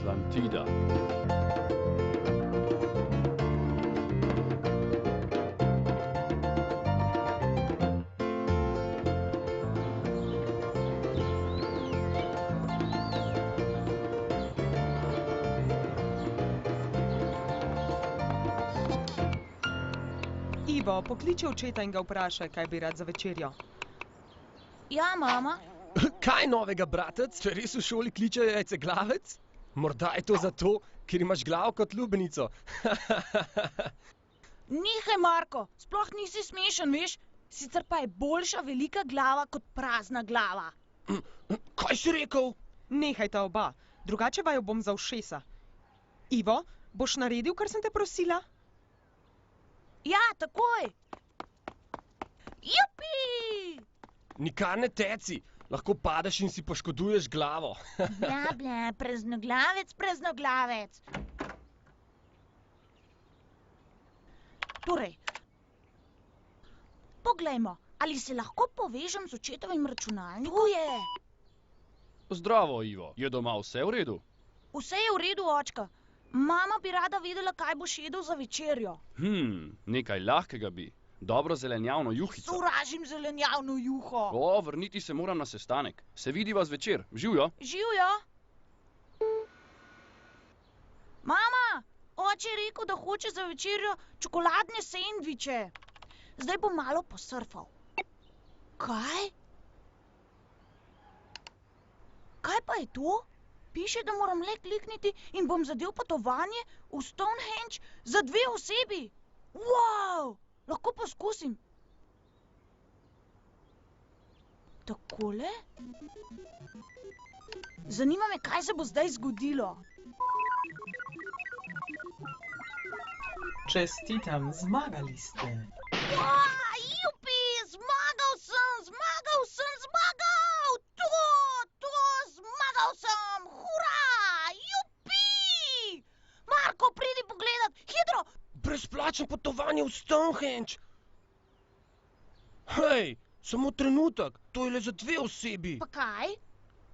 Atlantida. Ivo, pokliči očeta in ga vprašaj, kaj bi rad za večerjo. Ja, mama. Kaj novega, bratec? Če res v šoli kličejo jajceglavec? Morda je to zato, ker imaš glavo kot lubenico. Nehaj, Marko, sploh nisi smešen, veš? Sicer pa je boljša velika glava kot prazna glava. Kaj si rekel? Nehajta oba, drugače vaju bom za ušesa. Ivo, boš naredil, kar sem te prosila? Ja, takoj. Jupi! Nikar ne teci, lahko padeš in si poškoduješ glavo. Bla, preznoglavec. Torej, poglejmo, ali se lahko povežem z očetovim računalnikom? Tu je. Zdravo, Ivo. Je doma vse v redu? Vse je v redu, očka. Mama bi rada vedela, kaj boš jedel za večerjo. Nekaj lahkega bi. Dobro zelenjavno juhico. Sovražim zelenjavno juho. Vrniti se moram na sestanek. Se vidiva zvečer. Živjo? Živjo. Mama, oče je rekel, da hoče za večerjo čokoladne sendviče. Zdaj bom malo posurfal. Kaj? Kaj pa je to? Piše, da moram le klikniti in bom zadel potovanje v Stonehenge za 2 osebi. Wow! Lahko poskusim. Takole? Zanima me, kaj se bo zdaj zgodilo. Čestitam, zmagali ste. Jupi, zmagal sem! Zmagal sem! Hurra! Jupi! Marko, pridi pogledat! Hitro! Brezplačno potovanje v Stonehenge. Hej, samo trenutek, to je le za 2 osebi. Pa kaj?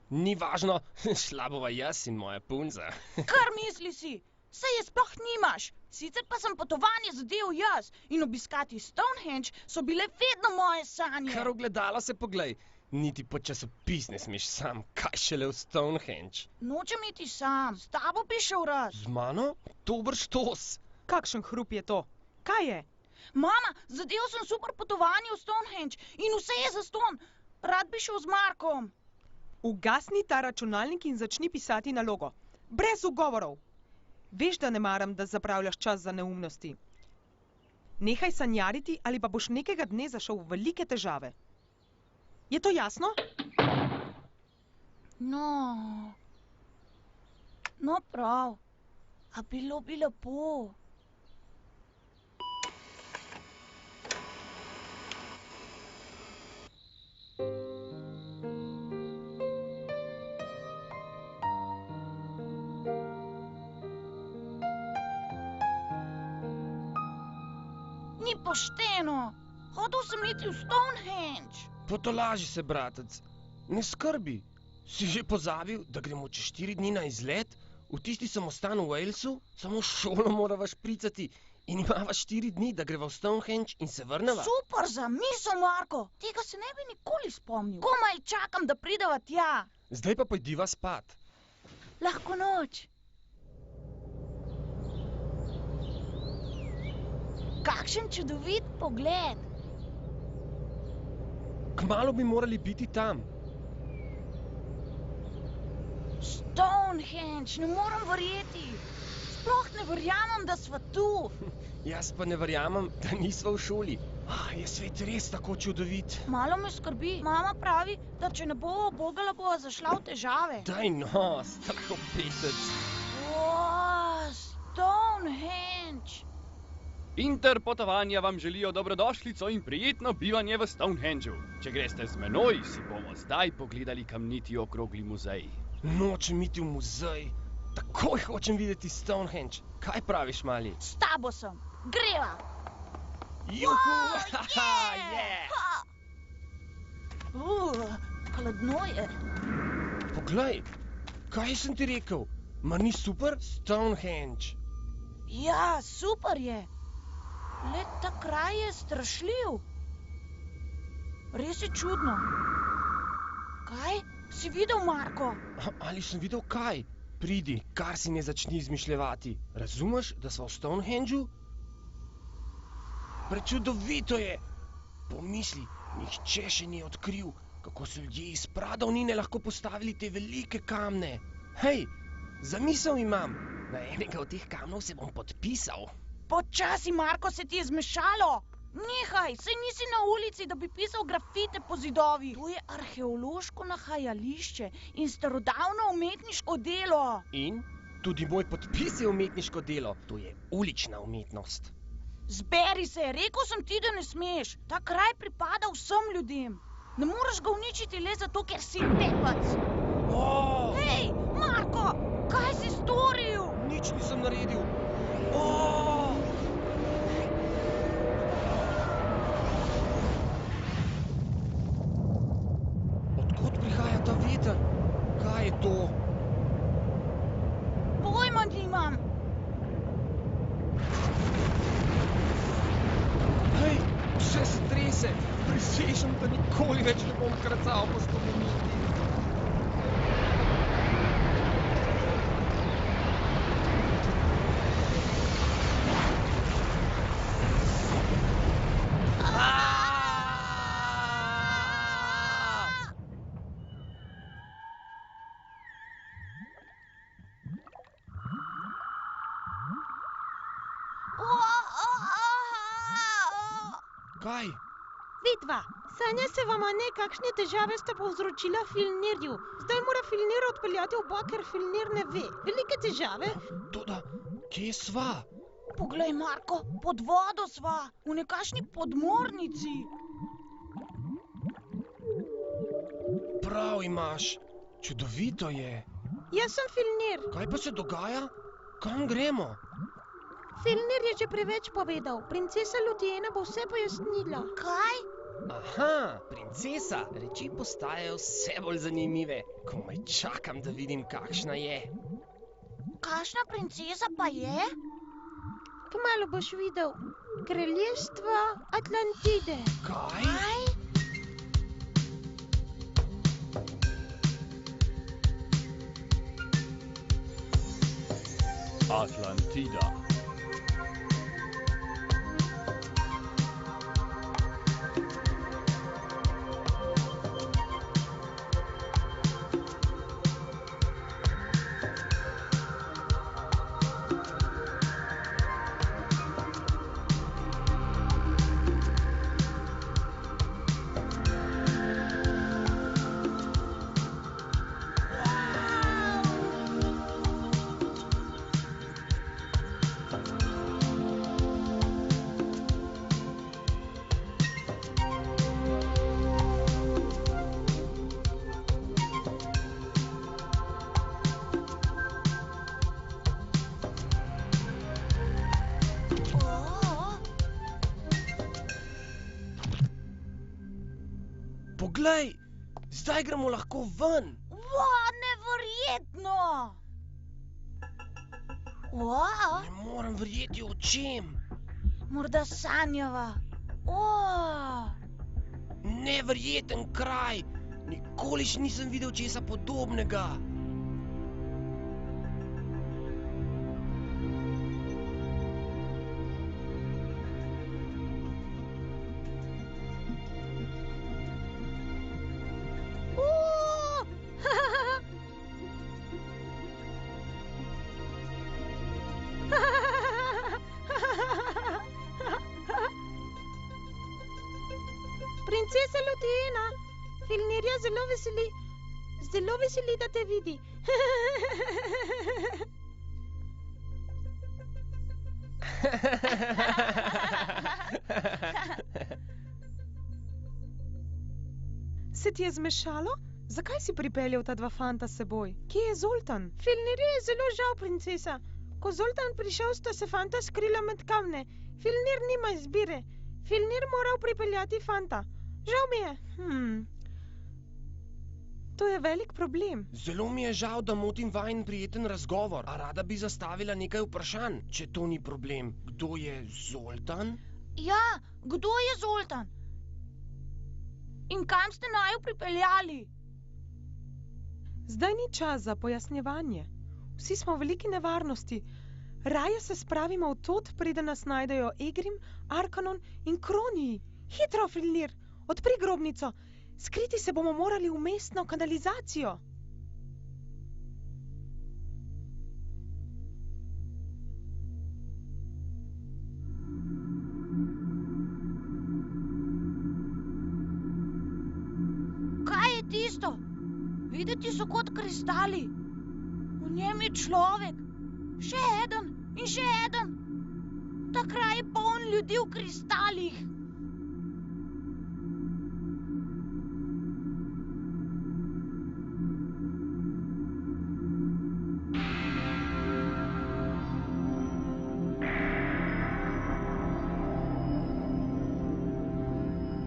Ni važno, šla bova jaz in moja punca. Kar misli si? Saj je sploh nimaš. Sicer pa sem potovanje zadev jaz in obiskati Stonehenge so bile vedno moje sanje. Kar ogledalo se poglej. Niti po časopis ne smeš sam, kaj šele v Stonehenge. Nočem iti sam, s tabo bi šel rad. Z mano? Dober štos. Kakšen hrup je to? Kaj je? Mama, zadel sem super potovanje v Stonehenge in vse je zastonj. Rad bi šel z Markom. Ugasni ta računalnik in začni pisati nalogo. Brez ugovorov. Veš, da ne maram, da zapravljaš čas za neumnosti. Nehaj sanjariti ali pa boš nekega dne zašel v velike težave. Je to jasno? No prav. A bilo bi lepo. Ni pošteno. Hodil sem iti v Stonehenge. Potolaži se, bratec. Ne skrbi. Si že pozabil, da gremo čez 4 dni na izlet? V tisti samostan v Walesu? Samo šolo morava špricati in imava 4 dni, da greva v Stonehenge in se vrneva. Super zamisel, Marko. Tega se ne bi nikoli spomnil. Komaj čakam, da prideva tja. Zdaj pa pojdiva spat. Lahko noč. Kakšen čudovit pogled. Kmalu bi morali biti tam. Stonehenge, ne morem verjeti. Sploh ne verjamem, da sva tu. Jaz pa ne verjamem, da nisva v šoli. Je svet res tako čudovit. Malo me skrbi. Mama pravi, da če ne bova ubogala, bova zašla v težave. Daj no, tako pesec. Stonehenge. Interpotovanja vam želijo dobrodošlico in prijetno bivanje v Stonehengeu. Če greste z menoj, si bomo zdaj pogledali kamniti okrogli muzej. Nočem iti v muzej. Takoj hočem videti Stonehenge. Kaj praviš, mali? S tabo sem. Greva. Juhu! Hladno je. Poglej, kaj sem ti rekel? Mar ni super? Stonehenge. Ja, super je. Le ta kraj je strašljiv. Res je čudno. Kaj? Si videl, Marko? Ali sem videl kaj? Pridi, kar si ne začni izmišljevati. Razumeš, da smo v Stonehengeu? Prečudovito je! Pomisli, nihče še ni odkril, kako so ljudje iz pradavnine lahko postavili te velike kamne. Hej, zamisel imam. Na enega od teh kamnov se bom podpisal. Počasi, Marko, se ti je zmešalo. Nehaj, saj nisi na ulici, da bi pisal grafite po zidovih. To je arheološko nahajališče in starodavno umetniško delo. In? Tudi moj podpis je umetniško delo. To je ulična umetnost. Zberi se, rekel sem ti, da ne smeš. Ta kraj pripada vsem ljudem. Ne moreš ga uničiti le zato, ker si tepec. Oh! Hej, Marko, kaj si storil? Nič nisem naredil. Oh! Odkot prihaja ta veter? Kaj je to? Pojma nimam. Hej, vse se trese. Prisežem, da nikoli več ne bom kracal po spomeniki. Kaj? Vidva, sanja se vama ne, kakšne težave sta povzročila Filnirju. Zdaj mora Filnir odpeljati oba, ker Filnir ne ve. Velike težave? Toda, kje sva? Poglej, Marko, pod vodo sva, v nekakšni podmornici. Prav imaš, čudovito je. Jaz sem Filnir. Kaj pa se dogaja? Kam gremo? Filnir je že preveč povedal. Princesa Ludiena bo vse pojasnila. Kaj? Aha, princesa, reči postajajo vse bolj zanimive. Komaj čakam, da vidim, kakšna je. Kakšna princesa pa je? Kmalu boš videl. Kraljestvo Atlantide. Kaj? Kaj? Atlantida. Poglej, zdaj gremo lahko ven. Neverjetno! Ne morem verjeti očem. Morda sanjava. Neverjeten kraj. Nikoli še nisem videl česa podobnega. Princesa Ludiena, Filnirja zelo veseli, da te vidi. Se ti je zmešalo? Zakaj si pripeljal ta dva fanta s seboj? Kje je Zoltan? Filnirju je zelo žal, princesa. Ko Zoltan prišel, sta se fanta skrila med kamne. Filnir nima izbire. Filnir moral pripeljati fanta. Žal mi je. To je velik problem. Zelo mi je žal, da motim vajen prijeten razgovor, a rada bi zastavila nekaj vprašanj, če to ni problem. Kdo je Zoltan? Ja, kdo je Zoltan? In kam ste naju pripeljali? Zdaj ni čas za pojasnjevanje. Vsi smo v veliki nevarnosti. Raje se spravimo v tod, preden nas najdejo Egrim, Arkanon in Kroniji. Hitro, Filnir, odpri grobnico. Skriti se bomo morali v mestno kanalizacijo. Kaj je tisto? Videti so kot kristali. V njem je človek. Še eden in še eden. Ta kraj je poln ljudi v kristalih.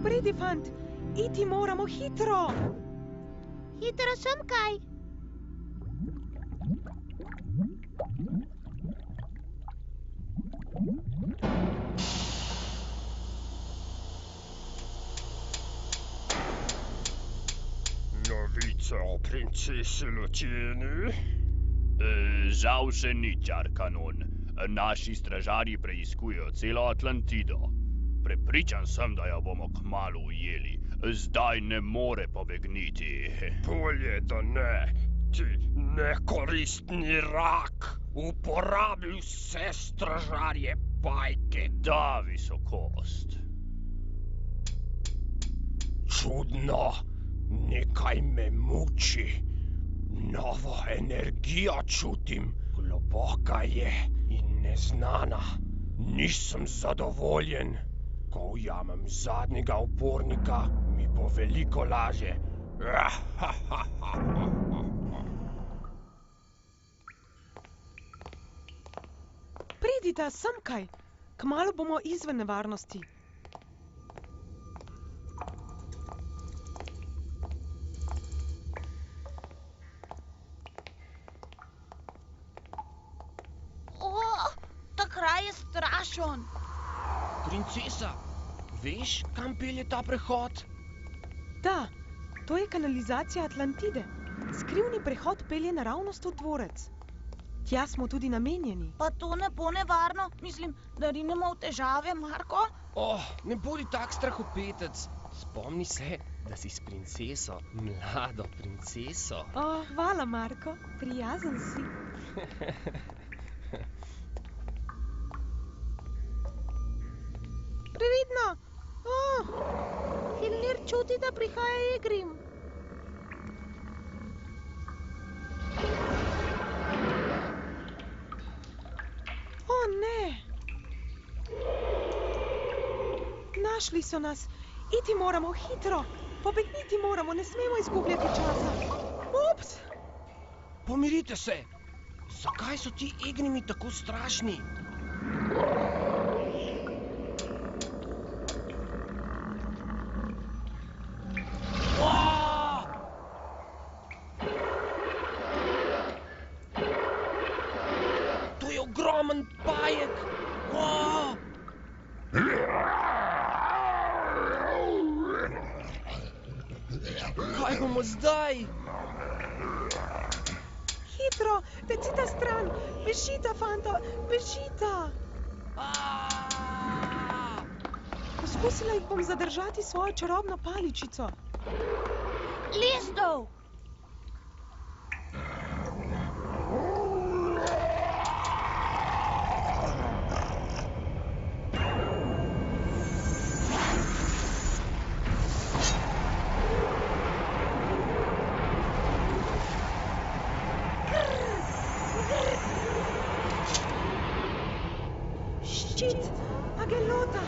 Pridi, fant, iti moramo hitro. Hitro sem kaj. Novica o princesi Lucieni? Žal še nič, Arkanon. Naši stražarji preiskujejo celo Atlantido. Prepričan sem, da jo bomo kmalu ujeli. Zdaj ne more pobegniti. Bolje, da ne. Ti nekoristni rak. Uporabi vse stražarje bajke. Da, visokost. Čudno. Nekaj me muči. Novo energijo čutim. Globoka je in neznana. Nisem zadovoljen. Ko ujamem zadnjega upornika, mi bo veliko lažje. Pridita sem kaj. Kmalu bomo izven nevarnosti. Ta kraj je strašen. Princesa, veš, kam pelje ta prehod? Da, to je kanalizacija Atlantide. Skrivni prehod pelje naravnost v dvorec. Tja smo tudi namenjeni. Pa to ne bo nevarno? Mislim, da rinemo v težave, Marko? Ne bodi tak strahopetec. Spomni se, da si s princeso, mlado princeso. Hvala, Marko. Prijazen si. Previdno! Filnir čuti, da prihaja Egrim. Ne! Našli so nas. Iti moramo hitro. Pobegniti moramo, ne smemo izgubljati časa. Ups! Pomirite se. Zakaj so ti Egrimi tako strašni? To je ogromen pajek. Kaj bomo zdaj? Hitro, tecita stran. Bežita, fanta, bežita. Poskusila jih bom zadržati svojo čarobno paličico. Listov! Ščit, Agelota.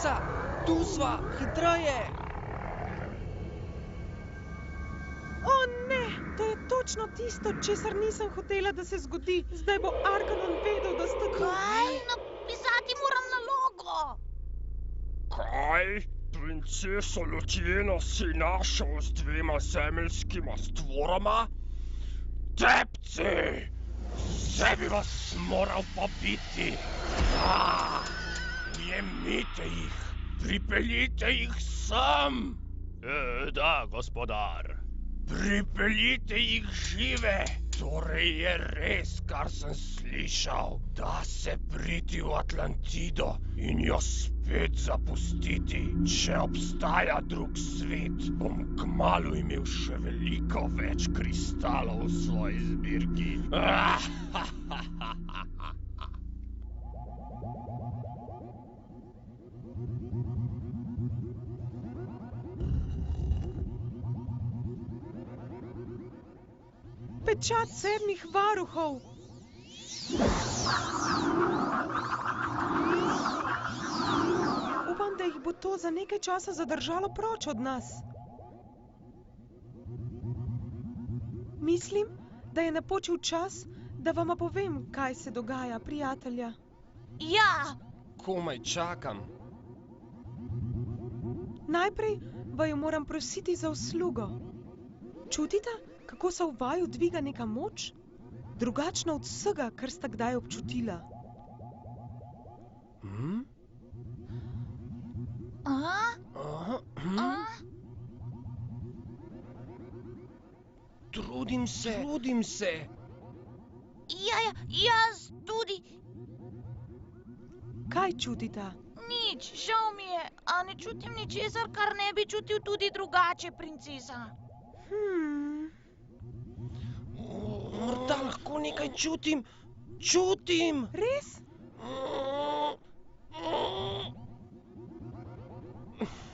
princesa! Tu sva, hitreje! O ne, to je točno tisto, česar nisem hotela, da se zgodi. Zdaj bo Arkanon vedel, da sta tu. Kaj? Napisati moram nalogo. Kaj? Princeso Lucieno si našel z 2 zemeljskima stvoroma? Tepci! Vse bi vas moral pobiti! Ujemite jih! Pripeljite jih sem! Da, gospodar. Pripeljite jih žive! Torej je res, kar sem slišal, da se priti v Atlantido in jo spet zapustiti. Če obstaja drug svet, bom kmalu imel še veliko več kristalov v svoji zbirki. Pečat sedmih varuhov. Upam, da jih bo to za nekaj časa zadržalo proč od nas. Mislim, da je napočil čas, da vama povem, kaj se dogaja, prijatelja. Ja, Komaj čakam. Najprej vaju moram prositi za uslugo. Čutite, kako se v vaju dviga neka moč? Drugačna od vsega, kar sta kdaj občutila. Trudim se. jaz tudi. Kaj čutite? Nič, žal mi je, a ne čutim ničesar, kar ne bi čutil tudi drugače, princesa. Morda lahko nekaj čutim. Čutim! Res?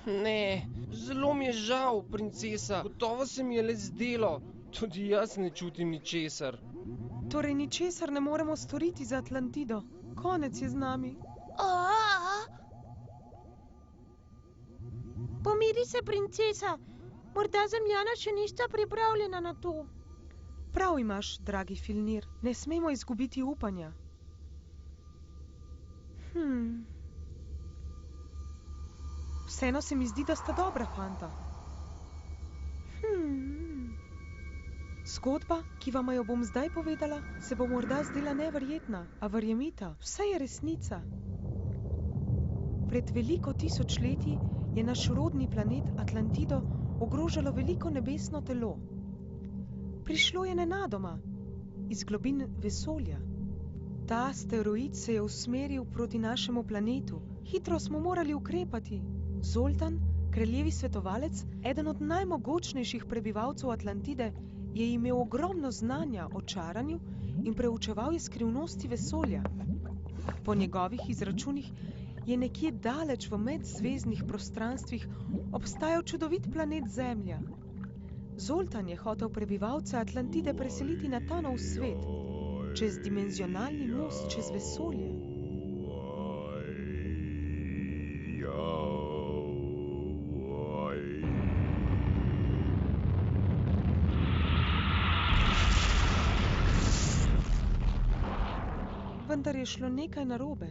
Ne, zelo mi je žal, princesa. Gotovo se mi je le zdelo. Tudi jaz ne čutim ničesar. Torej ničesar ne moremo storiti za Atlantido. Konec je z nami. Pomiri se, princesa. Morda Zemljana še nista pripravljena na to. Prav imaš, dragi Filnir. Ne smemo izgubiti upanja. Vseeno se mi zdi, da sta dobra fanta. Zgodba, ki vama jo bom zdaj povedala, se bo morda zdela neverjetna, a verjemita, vse je resnica. Pred veliko tisočletji je naš rodni planet Atlantido ogrožalo veliko nebesno telo. Prišlo je nenadoma, iz globin vesolja. Ta asteroid se je usmeril proti našemu planetu. Hitro smo morali ukrepati. Zoltan, kraljevi svetovalec, eden od najmogočnejših prebivalcev Atlantide, je imel ogromno znanja o čaranju in preučeval je skrivnosti vesolja. Po njegovih izračunih je nekje daleč v medzvezdnih prostranstvih obstajal čudovit planet Zemlja. Zoltan je hotel prebivalce Atlantide preseliti na ta nov svet, čez dimenzionalni most čez vesolje. Vendar je šlo nekaj narobe.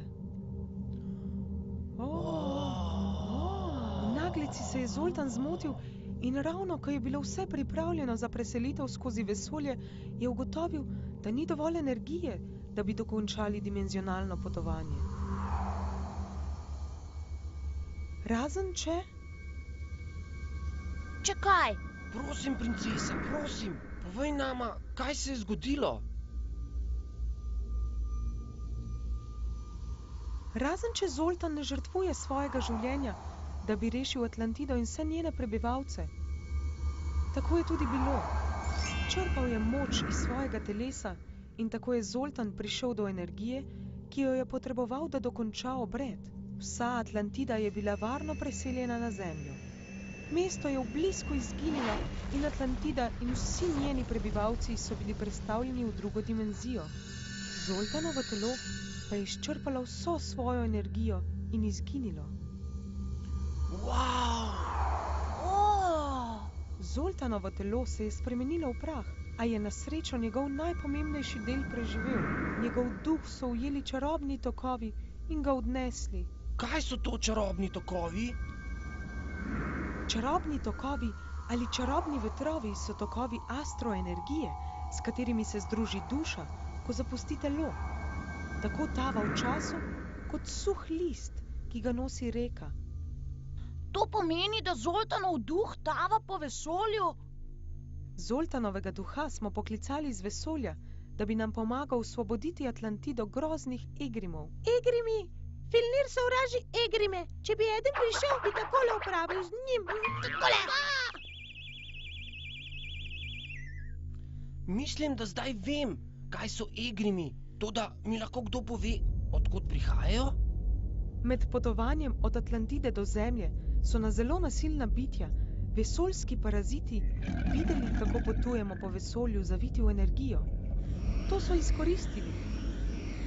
V naglici se je Zoltan zmotil in ravno, ko je bilo vse pripravljeno za preselitev skozi vesolje, je ugotovil, da ni dovolj energije, da bi dokončali dimenzionalno potovanje. Razen če... Čakaj, Prosim, princesa, prosim, povej nama, kaj se je zgodilo? Razen če Zoltan ne žrtvuje svojega življenja, da bi rešil Atlantido in vse njene prebivalce. Tako je tudi bilo. Črpal je moč iz svojega telesa in tako je Zoltan prišel do energije, ki jo je potreboval, da dokonča obred. Vsa Atlantida je bila varno preseljena na Zemljo. Mesto je v blisku izginilo in Atlantida in vsi njeni prebivalci so bili prestavljeni v drugo dimenzijo. Zoltanovo telo pa je izčrpalo vso svojo energijo in izginilo. Wow! O, Zoltanovo telo se je spremenilo v prah, a je na srečo njegov najpomembnejši del preživel. Njegov duh so ujeli čarobni tokovi in ga odnesli. Kaj so to čarobni tokovi? Čarobni tokovi ali čarobni vetrovi so tokovi astroenergije, s katerimi se združi duša, ko zapusti telo. Tako tava v času, kot suh list, ki ga nosi reka. to pomeni, da Zoltanov duh tava po vesolju? Zoltanovega duha smo poklicali z vesolja, da bi nam pomagal osvoboditi Atlantido groznih Egrimov. Egrimi! Filnir sovraži Egrime. Če bi eden prišel, bi takole opravil z njim. Takole! Mislim, da zdaj vem, kaj so Egrimi. Toda mi lahko kdo pove, odkot prihajajo? Med potovanjem od Atlantide do Zemlje so na zelo nasilna bitja, vesoljski paraziti, videli, kako potujemo po vesolju zaviti v energijo. To so izkoristili.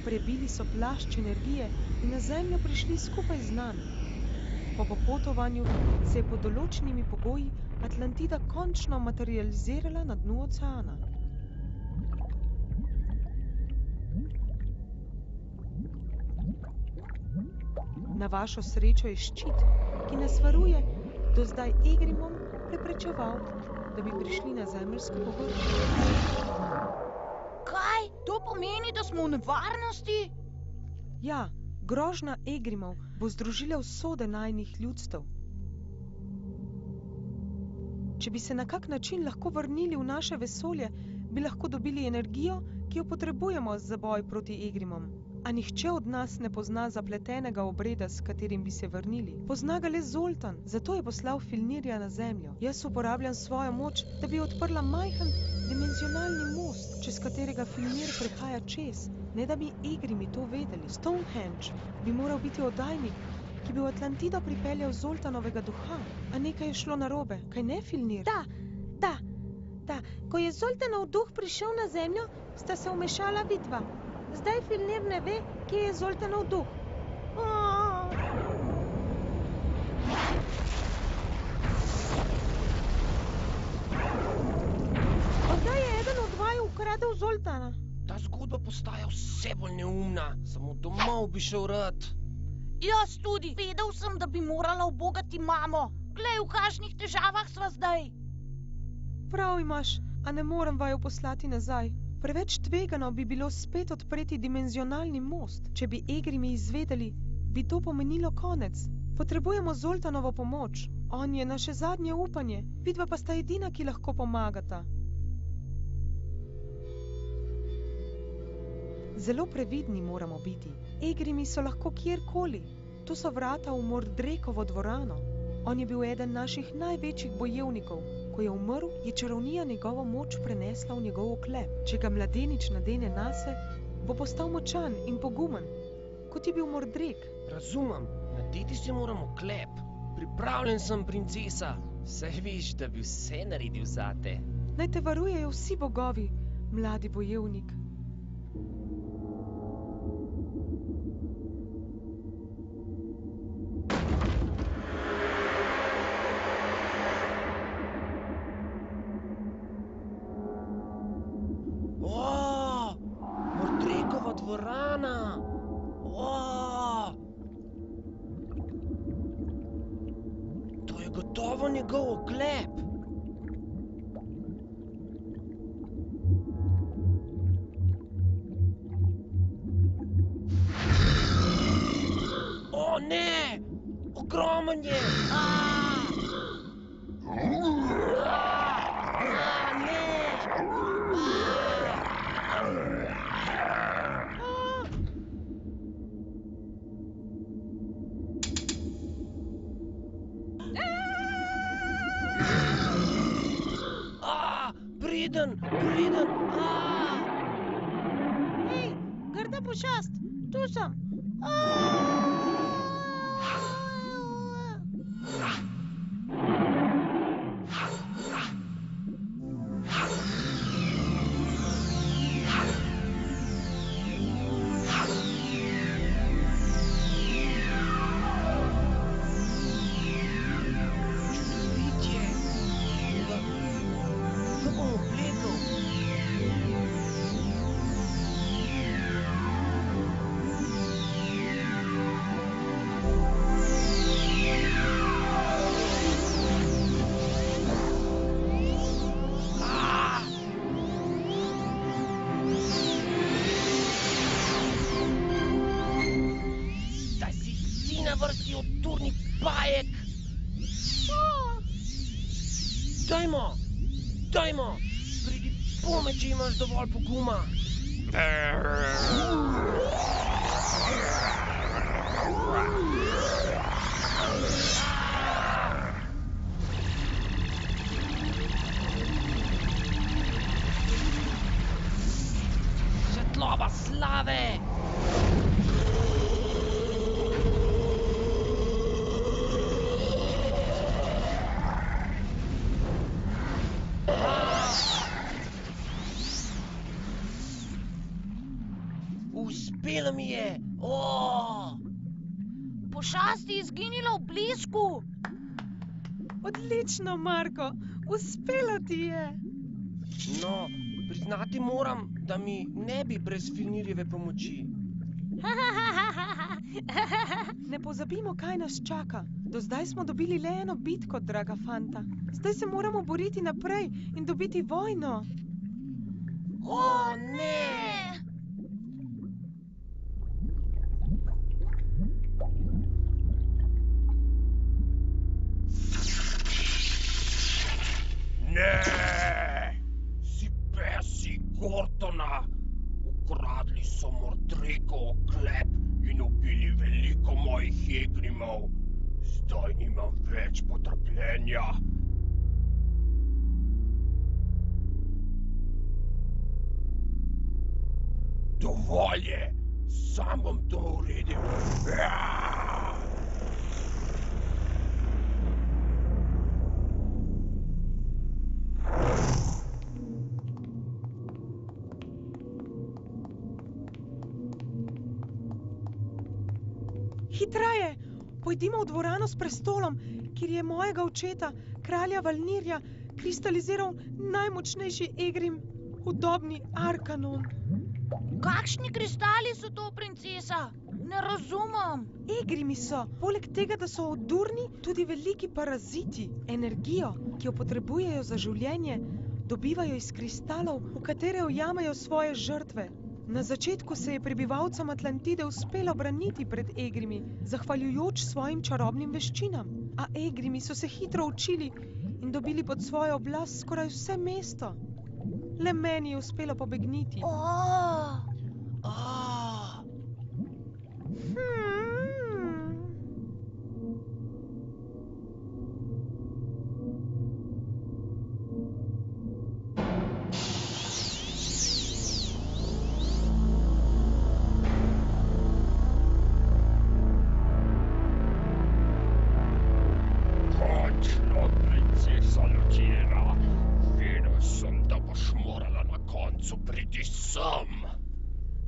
Prebili so plašč energije in na Zemljo prišli skupaj z nami. Po popotovanju se je pod določenimi pogoji Atlantida končno materializirala na dnu oceana. Na vašo srečo je ščit, ki nas varuje, do zdaj Egrimom preprečeval, da bi prišli na zemeljsko površje. Kaj? To pomeni, da smo v nevarnosti? Ja, grožnja Egrimov bo združila usode najnih ljudstev. Če bi se na kak način lahko vrnili v naše vesolje, bi lahko dobili energijo, ki jo potrebujemo za boj proti Egrimom. A nihče od nas ne pozna zapletenega obreda, s katerim bi se vrnili. Pozna ga le Zoltan, zato je poslal Filnirja na Zemljo. Jaz uporabljam svojo moč, da bi odprla majhen dimenzionalni most, čez katerega Filnir prehaja čez, ne da bi Egrimi to vedeli. Stonehenge bi moral biti oddajnik, ki bi v Atlantido pripeljal Zoltanovega duha. A nekaj je šlo narobe, kaj ne, Filnir? Da. Ko je Zoltanov duh prišel na Zemljo, sta se vmešala vidva. Zdaj Filnir ne ve, kje je Zoltanov duh. Zdaj je eden od vaju ukradel Zoltana. Ta zgodba postaja vse bolj neumna. Samo domov bi šel rad. Jaz tudi. Vedel sem, da bi morala ubogati mamo. Glej, v kakšnih težavah sva zdaj. Prav imaš, a ne morem vaju poslati nazaj. Preveč tvegano bi bilo spet odpreti dimenzionalni most. Če bi Egrimi izvedeli, bi to pomenilo konec. Potrebujemo Zoltanovo pomoč. On je naše zadnje upanje. Vidva pa sta edina, ki lahko pomagata. Zelo previdni moramo biti. Egrimi so lahko kjerkoli. To so vrata v Mordrekovo dvorano. On je bil eden naših največjih bojevnikov. Ko je umrl, je čarovnija njegovo moč prenesla v njegov oklep. Če ga mladenič nadene nase, bo postal močan in pogumen, kot je bil Mordrek. Razumem, nadeti si moram oklep. Pripravljen sem, princesa. Saj veš, da bi vse naredil zate. Naj te varujejo vsi bogovi, mladi bojevnik. Mordrekova dvorana! To je gotovo njegov oklep. O ne! Ogromen je! Priden! Hej, grda pošast, tu sem. Lepo me, če imaš dovolj poguma. Svetloba slave! Uspelo mi je! Pošast je izginila v blesku. Odlično, Marko, uspelo ti je. No, priznati moram, da mi ne bi brez Filnirjeve pomoči. Ne pozabimo, kaj nas čaka. Do zdaj smo dobili le eno bitko, draga fanta. Zdaj se moramo boriti naprej in dobiti vojno. O, ne! Ne! Si pesi Gortona! Ukradli so Mordrekov oklep in ubili veliko mojih egrimov. Zdaj nimam več potrpljenja. Dovolj je! Sam bom to uredil. Hitreje! Pojdimo v dvorano s prestolom, kjer je mojega očeta, kralja Valnirja, kristaliziral najmočnejši egrim, hudobni Arkanon. Kakšni kristali so to, princesa? Ne razumem. Egrimi so, poleg tega, da so odurni, tudi veliki paraziti. Energijo, ki jo potrebujejo za življenje, dobivajo iz kristalov, v katere ujamajo svoje žrtve. Na začetku se je prebivalcem Atlantide uspelo braniti pred egrimi, zahvaljujoč svojim čarobnim veščinam. A egrimi so se hitro učili in dobili pod svojo oblast skoraj vse mesto. Le meni je uspelo pobegniti.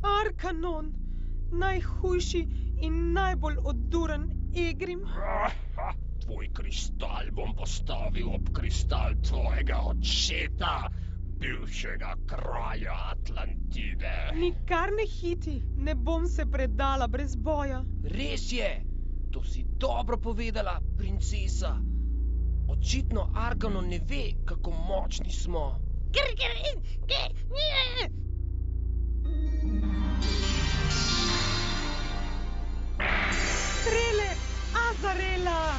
Arkanon, najhujši in najbolj oduren egrim. Tvoj kristal bom postavil ob kristal tvojega očeta, bivšega kralja Atlantide. Nikar ne hiti, ne bom se predala brez boja. Res je! To si dobro povedala, princesa. Očitno Arkanon ne ve, kako močni smo. Strele Azarela!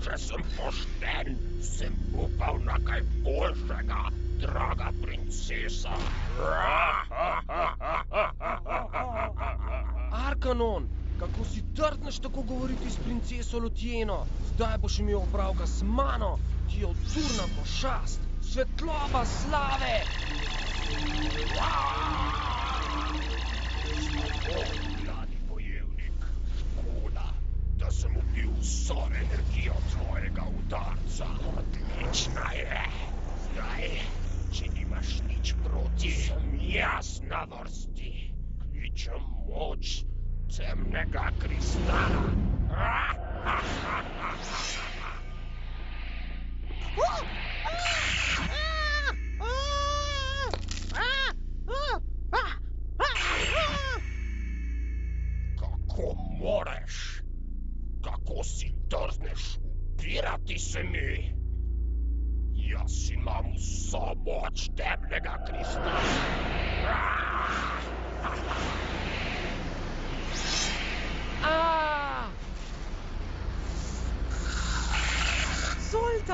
Če sem pošten, sem upal na kaj boljšega, draga princesa. Arkanon, kako si drzneš tako govoriti s princeso Lotjeno? Zdaj boš imel opravka z mano, ki je odurna pošast. Svetloba slave! Mladi bojevnik, škoda, da sem ubil vso energijo tvojega udarca. Odlična je. Zdaj, če nimaš nič proti, sem jaz na vrsti. Kličem moč temnega kristala. Kako moreš? Kako si drzneš upirati se mi? Jaz imam vso moč temnega kristala.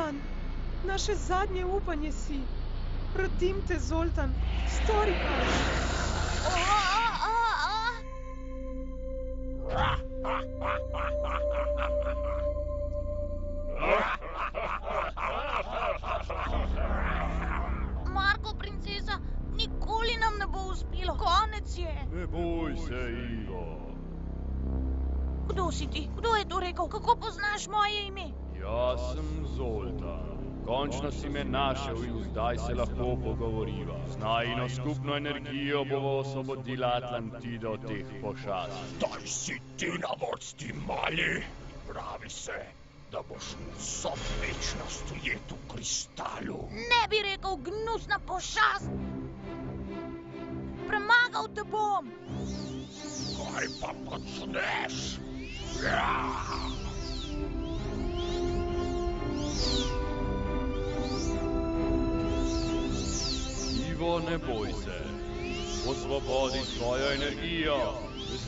Zoltan, naše zadnje upanje si. Prosim te, Zoltan, stori kaj. Marko, princesa, nikoli nam ne bo uspelo. Konec je. Ne boj se, Ivo. Kdo si ti? Kdo je to rekel? Kako poznaš moje ime? Jaz sem Zoltan. Končno si me našel in zdaj se lahko pogovoriva. Z najino skupno energijo bomo osvobodila Atlantido od teh pošasti. Daj si ti na vrsti, mali. Pravi se, da boš vso večnost ujet v kristalu. Ne bi rekel gnusna pošast. Premagal te bom. Kaj pa počneš? Ivo, ne boj se. Osvobodi svojo energijo.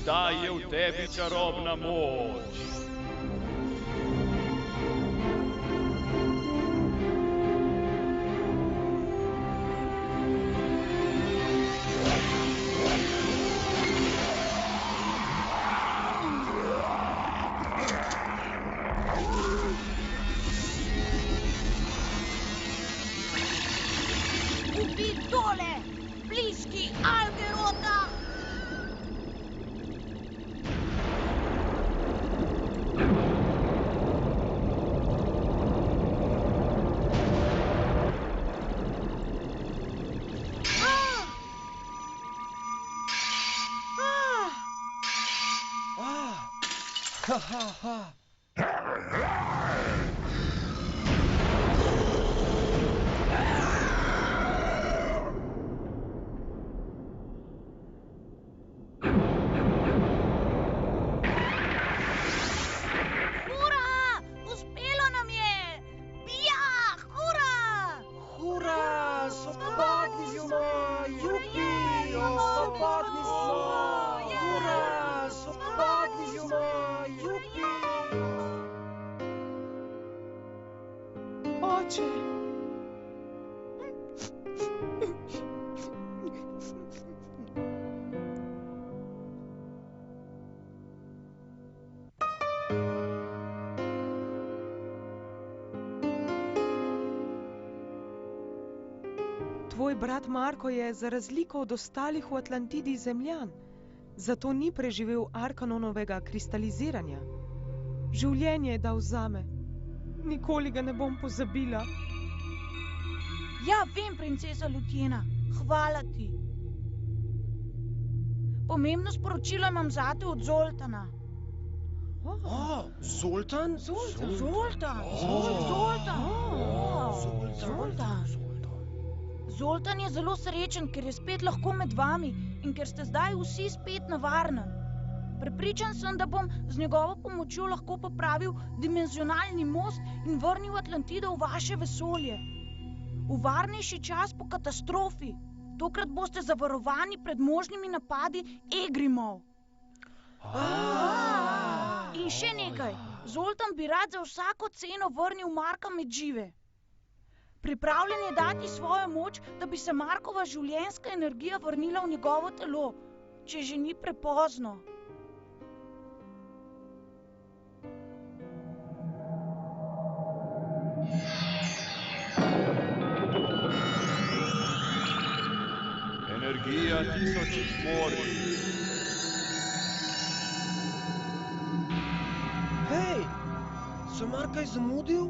Zdaj je v tebi čarobna moč. Ubi dole, bliski Algerota. Ha, ha, ha. Hura! Uspelo nam je! Ja, hura! Hura, svobodni smo, jupi, svobodni smo. Hura, svobodni smo, jupi. Oče. Tvoj brat Marko je, za razliko od ostalih v Atlantidi, Zemljan, zato ni preživel Arkanonovega kristaliziranja. Življenje je dal zame. Nikoli ga ne bom pozabila. Ja, vem, princesa Lutjena. Hvala ti. Pomembno sporočilo imam zate od Zoltana. Zoltan? Zoltan. Zoltan. Zoltan je zelo srečen, ker je spet lahko med vami in ker ste zdaj vsi spet na varnem. Prepričan sem, da bom z njegovo pomočjo lahko popravil dimenzionalni most in vrnil Atlantido v vaše vesolje. V varnejši čas po katastrofi. Tokrat boste zavarovani pred možnimi napadi Egrimov. In še nekaj. Zoltan bi rad za vsako ceno vrnil Marka med žive. Pripravljen je dati svojo moč, da bi se Markova življenjska energija vrnila v njegovo telo, če že ni prepozno. Energija tisočih morij. Hej, sem Mar kaj zamudil?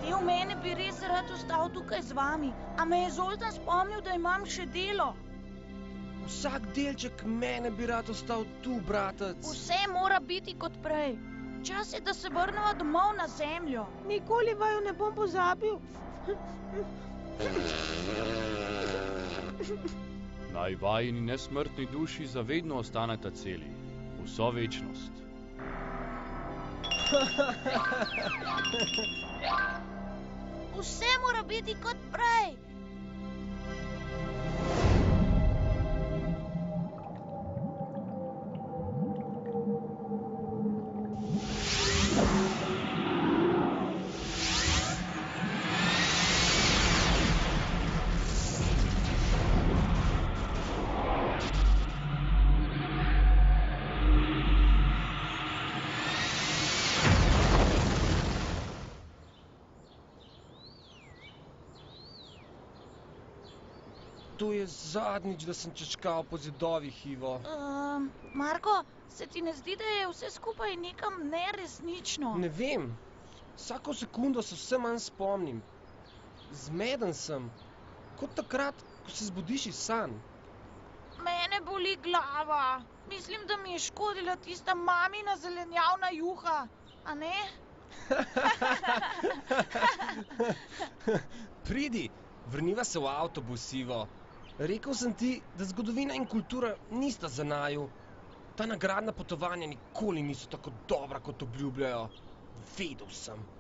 Del mene bi res rad ostal tukaj z vami, a me je Zoltan spomnil, da imam še delo. Vsak delček mene bi rad ostal tu, bratec. Vse mora biti kot prej. Čas je, da se vrnemo domov na zemljo. Nikoli vaju ne bom pozabil. Naj vajini nesmrtni duši zavedno ostaneta celi. Vso večnost. Vse mora biti kot prej. To je zadnjič, da sem čečkal po zidovih, Ivo. Marko, se ti ne zdi, da je vse skupaj nekam neresnično? Ne vem. Vsako sekundo se vse manj spomnim. Zmeden sem. Kot takrat, ko se zbudiš iz sanj. Mene boli glava. Mislim, da mi je škodila tista mamina zelenjavna juha. A ne? Pridi, vrniva se v avtobus, Ivo. Rekel sem ti, da zgodovina in kultura nista za naju. Ta nagradna potovanja nikoli niso tako dobra, kot obljubljajo. Vedel sem.